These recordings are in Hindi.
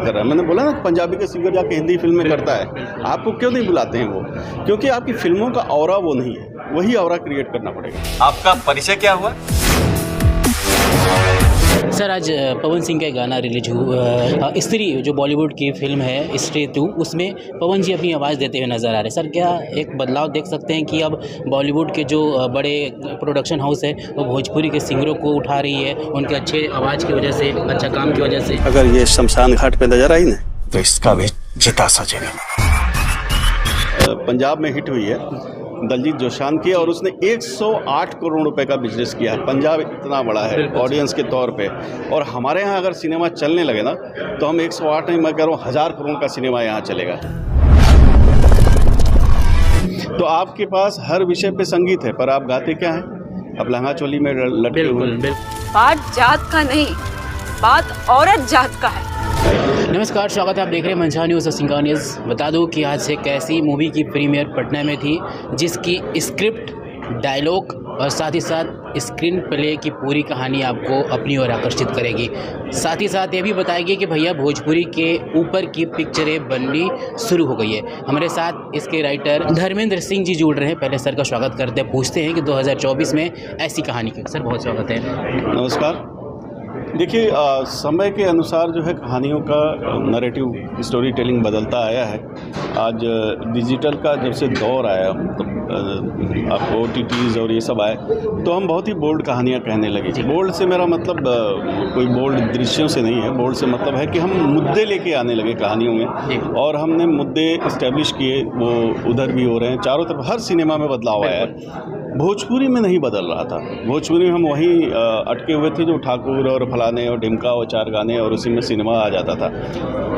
कर रहा है। मैंने बोला ना पंजाबी का सिंगर जाके हिंदी फिल्म में करता है, आपको क्यों नहीं बुलाते हैं वो? क्योंकि आपकी फिल्मों का ऑरा वो नहीं है, वही ऑरा क्रिएट करना पड़ेगा। आपका परिचय क्या हुआ? सर, आज पवन सिंह का एक गाना रिलीज हुआ, स्त्री जो बॉलीवुड की फिल्म है स्त्री 2, उसमें पवन जी अपनी आवाज़ देते हुए नज़र आ रहे हैं। सर, क्या एक बदलाव देख सकते हैं कि अब बॉलीवुड के जो बड़े प्रोडक्शन हाउस है वो भोजपुरी के सिंगरों को उठा रही है उनके अच्छे आवाज़ की वजह से, अच्छा काम की वजह से? अगर ये शमशान घाट पे नजर आई ना तो इसका भी चिता सजेगा। पंजाब में हिट हुई है दलजीत दोसांझ की, और उसने 108 करोड़ रुपए का बिजनेस किया है। पंजाब इतना बड़ा है ऑडियंस के तौर पे, और हमारे यहाँ अगर सिनेमा चलने लगे ना तो हम 108 नहीं, मैं कह रहा हूँ 1000 करोड़ का सिनेमा यहाँ चलेगा। तो आपके पास हर विषय पे संगीत है, पर आप गाते क्या हैं? अब लहंगा चोली में लटके हुए। बात जात का नहीं, बात औरत जात का है। नमस्कार, स्वागत है, आप देख रहे हैं मंशा न्यूज़ और सिंगा न्यूज़। बता दूं कि आज एक ऐसी मूवी की प्रीमियर पटना में थी जिसकी स्क्रिप्ट, डायलॉग और साथ ही साथ स्क्रीन प्ले की पूरी कहानी आपको अपनी ओर आकर्षित करेगी। साथ ही साथ ये भी बताएगी कि भैया भोजपुरी के ऊपर की पिक्चरें बननी शुरू हो गई है। हमारे साथ इसके राइटर धर्मेंद्र सिंह जी जुड़ रहे हैं। पहले सर का स्वागत करते हैं, पूछते हैं कि 2024 में ऐसी कहानी क्यों। सर, बहुत स्वागत है। नमस्कार। देखिए, समय के अनुसार जो है कहानियों का नैरेटिव स्टोरी टेलिंग बदलता आया है। आज डिजिटल का जब से दौर आया, मतलब आपको OTTs और ये सब आए, तो हम बहुत ही बोल्ड कहानियाँ कहने लगे। बोल्ड से मेरा मतलब कोई बोल्ड दृश्यों से नहीं है, बोल्ड से मतलब है कि हम मुद्दे लेके आने लगे कहानियों में, और हमने मुद्दे इस्टेब्लिश किए, वो उधर भी हो रहे हैं, चारों तरफ हर सिनेमा में बदलाव आया है। भोजपुरी में नहीं बदल रहा था। भोजपुरी में हम वहीं अटके हुए थे जो ठाकुर और फलाने और ढिमका और 4 गाने और उसी में सिनेमा आ जाता था।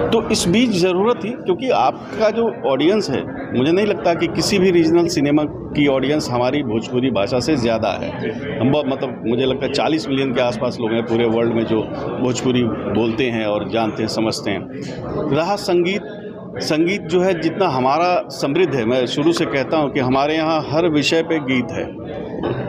तो इस बीच ज़रूरत थी, क्योंकि आपका जो ऑडियंस है, मुझे नहीं लगता कि किसी भी रीजनल सिनेमा की ऑडियंस हमारी भोजपुरी भाषा से ज़्यादा है। हम मतलब मुझे लगता है 40 मिलियन के आसपास लोग हैं पूरे वर्ल्ड में जो भोजपुरी बोलते हैं और जानते हैं, समझते हैं। रहा संगीत जो है जितना हमारा समृद्ध है, मैं शुरू से कहता हूँ कि हमारे यहाँ हर विषय पे गीत है।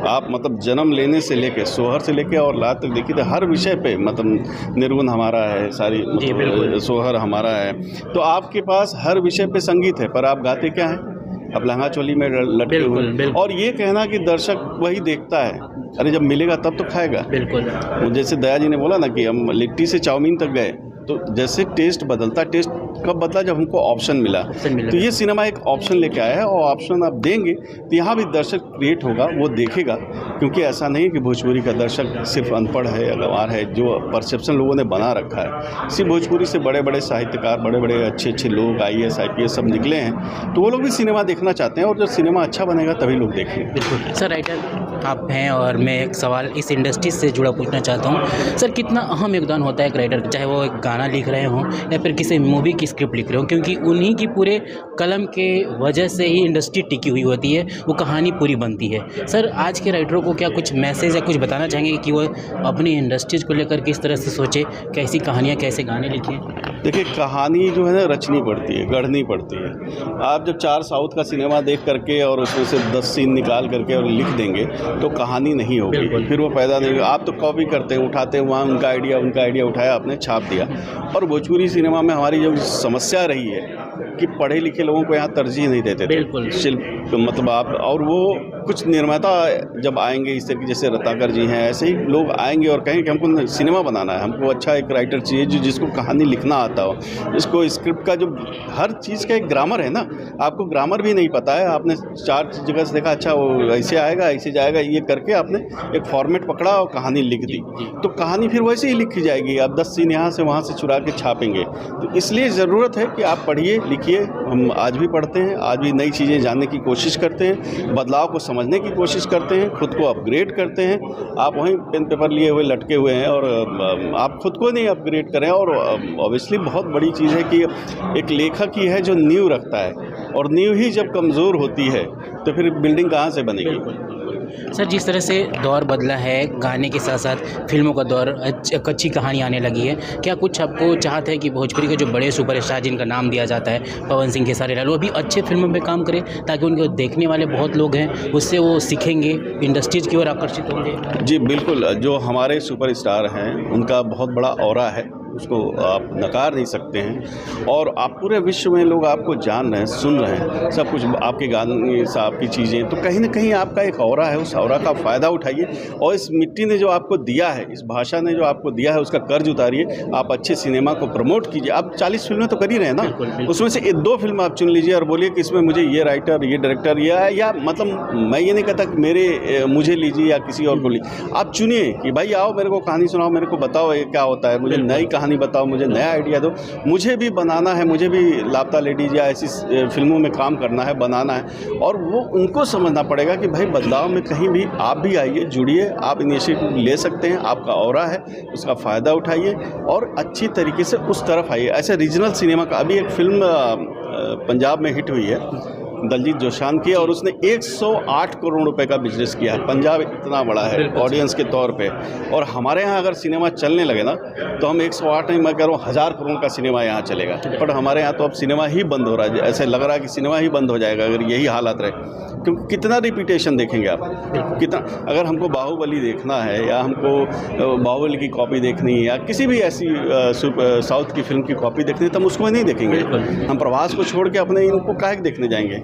आप मतलब जन्म लेने से लेके, सोहर से लेके और लात तक देखिए तो हर विषय पे, मतलब निर्गुण हमारा है, सारी मतलब सोहर हमारा है। तो आपके पास हर विषय पे संगीत है, पर आप गाते क्या हैं? अब लहंगा चोली में लटके हुए। और ये कहना कि दर्शक वही देखता है, अरे जब मिलेगा तब तो खाएगा। बिल्कुल। जैसे दया जी ने बोला ना कि हम लिट्टी से चाउमीन तक गए, तो जैसे टेस्ट बदलता, टेस्ट कब बदला? जब हमको ऑप्शन मिला। तो ये सिनेमा एक ऑप्शन लेके आया है, और ऑप्शन आप देंगे तो यहाँ भी दर्शक क्रिएट होगा, वो देखेगा। क्योंकि ऐसा नहीं कि भोजपुरी का दर्शक सिर्फ अनपढ़ है या गंवार है, जो परसेप्शन लोगों ने बना रखा है। सिर्फ भोजपुरी से बड़े बड़े साहित्यकार, बड़े बड़े अच्छे लोग, IAS IPS सब निकले हैं, तो वो लोग भी सिनेमा देखना चाहते हैं, और जब सिनेमा अच्छा बनेगा तभी लोग देखेंगे। बिल्कुल। सर, राइटर आप हैं और मैं एक सवाल इस इंडस्ट्री से जुड़ा पूछना चाहता हूँ। सर, कितना अहम योगदान होता है एक राइटर का, चाहे वो एक गाना लिख रहे हों या फिर किसी मूवी की स्क्रिप्ट लिख रहे हो, क्योंकि उन्हीं की पूरे कलम के वजह से ही इंडस्ट्री टिकी हुई होती है, वो कहानी पूरी बनती है। सर, आज के राइटरों को क्या कुछ मैसेज या कुछ बताना चाहेंगे कि वो अपनी इंडस्ट्रीज को लेकर किस तरह से सोचे, कैसी कहानियाँ, कैसे गाने लिखें? देखिए, कहानी जो है ना रचनी पड़ती है, गढ़नी पड़ती है। आप जब 4 साउथ का सिनेमा देख करके और उसमें से 10 सीन निकाल करके और लिख देंगे तो कहानी नहीं होगी, फिर वो पैदा नहीं होगी। आप तो कॉपी करते हैं, उठाते हैं, वहाँ उनका आइडिया उठाया, आपने छाप दिया। और भोजपुरी सिनेमा में हमारी जो समस्या रही है कि पढ़े लिखे लोगों को यहाँ तरजीह नहीं देते थे। शिल्प मतलब आप, और वो कुछ निर्माता जब आएंगे इस तरह की, जैसे रत्नाकर जी हैं, ऐसे ही लोग आएंगे और कहेंगे कि हमको सिनेमा बनाना है, हमको अच्छा एक राइटर चाहिए जो जिसको कहानी लिखना आता हो, जिसको स्क्रिप्ट का जो हर चीज़ का एक ग्रामर है ना। आपको ग्रामर भी नहीं पता है, आपने 4 जगह से देखा, अच्छा वो ऐसे आएगा, ऐसे जाएगा, ये करके आपने एक फॉर्मेट पकड़ा और कहानी लिख दी, तो कहानी फिर वैसे ही लिखी जाएगी। आप 10 सीन यहाँ से वहाँ से चुरा के छापेंगे। तो इसलिए ज़रूरत है कि आप पढ़िए, लिखिए। हम आज भी पढ़ते हैं, आज भी नई चीज़ें जानने की कोशिश करते हैं, बदलाव को समझने की कोशिश करते हैं, खुद को अपग्रेड करते हैं। आप वहीं पेन पेपर लिए हुए लटके हुए हैं और आप खुद को नहीं अपग्रेड करें। और ऑब्वियसली बहुत बड़ी चीज़ है कि एक लेखक ही है जो नींव रखता है, और नींव ही जब कमज़ोर होती है तो फिर बिल्डिंग कहाँ से बनेगी? सर, जिस तरह से दौर बदला है, गाने के साथ साथ फिल्मों का दौर, अच्छी कहानी आने लगी है, क्या कुछ आपको चाहते हैं कि भोजपुरी के जो बड़े सुपरस्टार जिनका नाम दिया जाता है, पवन सिंह के सारे लाल, वो भी अच्छे फिल्मों में काम करें ताकि उनको देखने वाले बहुत लोग हैं, उससे वो सीखेंगे, इंडस्ट्रीज की ओर आकर्षित होंगे? जी बिल्कुल। जो हमारे सुपरस्टार हैं उनका बहुत बड़ा ऑरा है, उसको आप नकार नहीं सकते हैं। और आप पूरे विश्व में लोग आपको जान रहे हैं, सुन रहे हैं, सब कुछ आपके गाने से आपकी चीज़ें, तो कहीं ना कहीं आपका एक ऑरा है, उस ऑरा का फ़ायदा उठाइए और इस मिट्टी ने जो आपको दिया है, इस भाषा ने जो आपको दिया है, उसका कर्ज उतारिए। आप अच्छे सिनेमा को प्रमोट कीजिए। आप 40 फिल्में तो कर ही रहे हैं ना, उसमें से 2 फिल्म आप चुन लीजिए और बोलिए कि इसमें मुझे ये राइटर, ये डायरेक्टर या मतलब मैं ये नहीं कहता कि मुझे लीजिए या किसी और को लीजिए। आप चुनिए कि भाई आओ, मेरे को कहानी सुनाओ, मेरे को बताओ ये क्या होता है, मुझे नई कहानी बताओ, मुझे नया आइडिया दो, मुझे भी बनाना है, मुझे भी लापता लेडीज या ऐसी फिल्मों में काम करना है, बनाना है। और वो उनको समझना पड़ेगा कि भाई बदलाव में कहीं भी आप भी आइए, जुड़िए, आप इनिशिएटिव ले सकते हैं, आपका ऑरा है, उसका फ़ायदा उठाइए और अच्छी तरीके से उस तरफ आइए। ऐसे रीजनल सिनेमा का अभी एक फिल्म पंजाब में हिट हुई है दलजीत दोसांझ की, और उसने 108 करोड़ रुपए का बिजनेस किया है। पंजाब इतना बड़ा है ऑडियंस के तौर पे, और हमारे यहाँ अगर सिनेमा चलने लगे ना तो हम 108 नहीं, मैं कह रहा हूँ 1000 करोड़ का सिनेमा यहाँ चलेगा। पर हमारे यहाँ तो अब सिनेमा ही बंद हो रहा है, ऐसे लग रहा है कि सिनेमा ही बंद हो जाएगा अगर यही हालत रहे, क्योंकि कितना रिपीटेशन देखेंगे आप, कितना। अगर हमको बाहुबली देखना है या हमको बाहुबली की कॉपी देखनी है या किसी भी ऐसी साउथ की फिल्म की कॉपी देखनी है तो हम उसको नहीं देखेंगे। हम प्रवास को छोड़ के अपने इनको काहे देखने जाएंगे?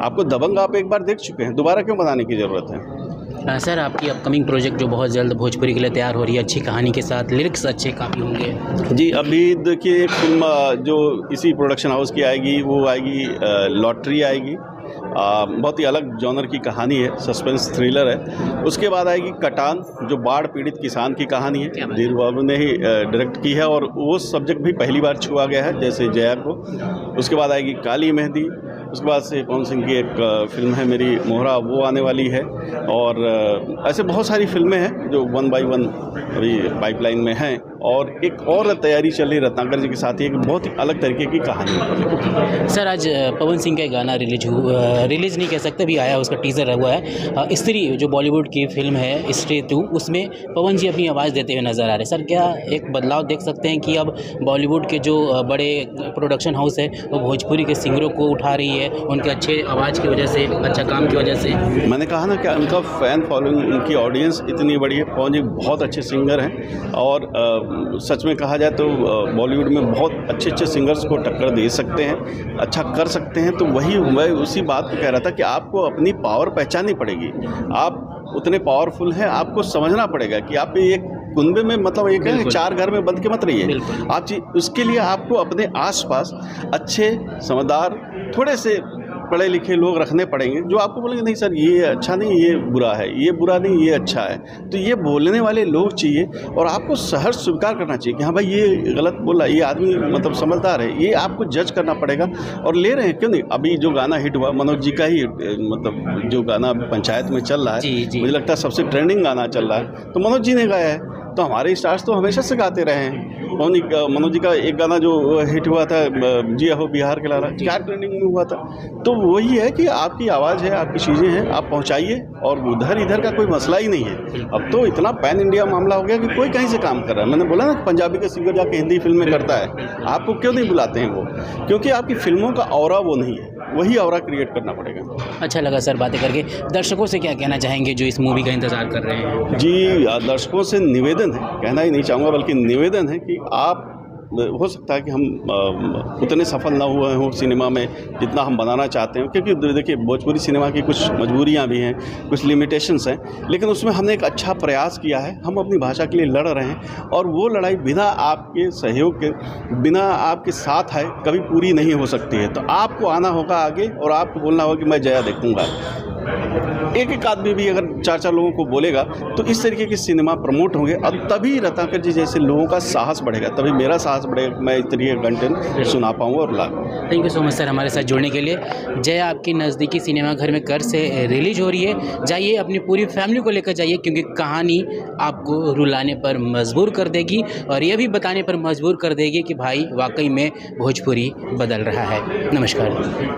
आपको दबंग आप एक बार देख चुके हैं, दोबारा क्यों बनाने की ज़रूरत है? सर, आपकी अपकमिंग प्रोजेक्ट जो बहुत जल्द भोजपुरी के लिए तैयार हो रही है, अच्छी कहानी के साथ, लिरिक्स अच्छे काफ़ी होंगे। जी, अभी देखिए एक फिल्म जो इसी प्रोडक्शन हाउस की आएगी, वो आएगी लॉटरी आएगी। बहुत ही अलग जॉनर की कहानी है, सस्पेंस थ्रिलर है। उसके बाद आएगी कटान, जो बाढ़ पीड़ित किसान की कहानी है, धीरू बाबू ने ही डायरेक्ट की है और वो सब्जेक्ट भी पहली बार छुआ गया है जैसे जया को। उसके बाद आएगी काली मेहंदी। उसके बाद से पवन सिंह की एक फिल्म है मेरी मोहरा, वो आने वाली है। और ऐसे बहुत सारी फिल्में हैं जो 1 बाय 1 अभी पाइपलाइन में हैं, और एक और तैयारी चल रही रत्नाकर जी के साथ ही, एक बहुत ही अलग तरीके की कहानी है। सर, आज पवन सिंह का गाना रिलीज़ नहीं कह सकते, भी आया, उसका टीज़र हुआ है। स्त्री जो बॉलीवुड की फिल्म है स्त्री 2, उसमें पवन जी अपनी आवाज़ देते हुए नज़र आ रहे हैं। सर, क्या एक बदलाव देख सकते हैं कि अब बॉलीवुड के जो बड़े प्रोडक्शन हाउस है वो भोजपुरी के सिंगरों को उठा रही है, उनके अच्छे आवाज़ की वजह से, अच्छा काम की वजह से? मैंने कहा ना कि उनका फ़ैन फॉलोइंग, उनकी ऑडियंस इतनी बड़ी है। पवन जी बहुत अच्छे सिंगर हैं और सच में कहा जाए तो बॉलीवुड में बहुत अच्छे सिंगर्स को टक्कर दे सकते हैं, अच्छा कर सकते हैं। तो वही मैं उसी बात को कह रहा था कि आपको अपनी पावर पहचाननी पड़ेगी। आप उतने पावरफुल हैं, आपको समझना पड़ेगा कि आप एक कुंबे में, मतलब एक है 4 घर में बंद के मत रहिए आप। उसके लिए आपको अपने आसपास अच्छे समझदार, थोड़े से पढ़े लिखे लोग रखने पड़ेंगे जो आपको बोलेंगे नहीं सर ये अच्छा नहीं, ये बुरा है, ये बुरा नहीं, ये अच्छा है। तो ये बोलने वाले लोग चाहिए और आपको सहर्ष स्वीकार करना चाहिए कि हाँ भाई ये गलत बोला, ये आदमी मतलब समझदार है। ये आपको जज करना पड़ेगा और ले रहे हैं, क्यों नहीं। अभी जो गाना हिट हुआ मनोज जी का ही, मतलब जो गाना पंचायत में चल रहा है, मुझे लगता है सबसे ट्रेंडिंग गाना चल रहा है, तो मनोज जी ने गाया है। तो हमारे स्टार्स तो हमेशा से गाते रहे हैं। मनोज जी का एक गाना जो हिट हुआ था, जिया हो बिहार के लाला, क्या ट्रेंडिंग में हुआ था। तो वही है कि आपकी आवाज़ है, आपकी चीज़ें हैं, आप पहुंचाइए, और उधर इधर का कोई मसला ही नहीं है। अब तो इतना पैन इंडिया मामला हो गया कि कोई कहीं से काम कर रहा है। मैंने बोला ना, पंजाबी का सिंगर जाके हिंदी फिल्म में करता है, आपको क्यों नहीं बुलाते हैं वो? क्योंकि आपकी फिल्मों का ऑरा वो नहीं है, वही ऑरा क्रिएट करना पड़ेगा। अच्छा लगा सर बातें करके। दर्शकों से क्या कहना चाहेंगे जो इस मूवी का इंतज़ार कर रहे हैं? जी, दर्शकों से निवेदन है, कहना ही नहीं चाहूँगा बल्कि निवेदन है कि आप, हो सकता है कि हम उतने सफल ना हुए हों सिनेमा में जितना हम बनाना चाहते हैं, क्योंकि देखिए भोजपुरी सिनेमा की कुछ मजबूरियां भी हैं, कुछ लिमिटेशंस हैं, लेकिन उसमें हमने एक अच्छा प्रयास किया है। हम अपनी भाषा के लिए लड़ रहे हैं और वो लड़ाई बिना आपके सहयोग के, बिना आपके साथ है, कभी पूरी नहीं हो सकती है। तो आपको आना होगा आगे और आपको बोलना होगा कि मैं जया देखूंगा। एक आदमी भी अगर 4 लोगों को बोलेगा तो इस तरीके के सिनेमा प्रमोट होंगे और तभी रत्नाकर जी जैसे लोगों का साहस बढ़ेगा, तभी मेरा साहस बढ़ेगा, मैं इस तरीके का कंटेंट सुना पाऊंगा और ला पाऊंगा। Thank you so much sir हमारे साथ जुड़ने के लिए। जया आपकी नज़दीकी सिनेमा घर में कर से रिलीज हो रही है, जाइए अपनी पूरी फैमिली को लेकर जाइए, क्योंकि कहानी आपको रुलाने पर मजबूर कर देगी और यह भी बताने पर मजबूर कर देगी कि भाई वाकई में भोजपुरी बदल रहा है। नमस्कार।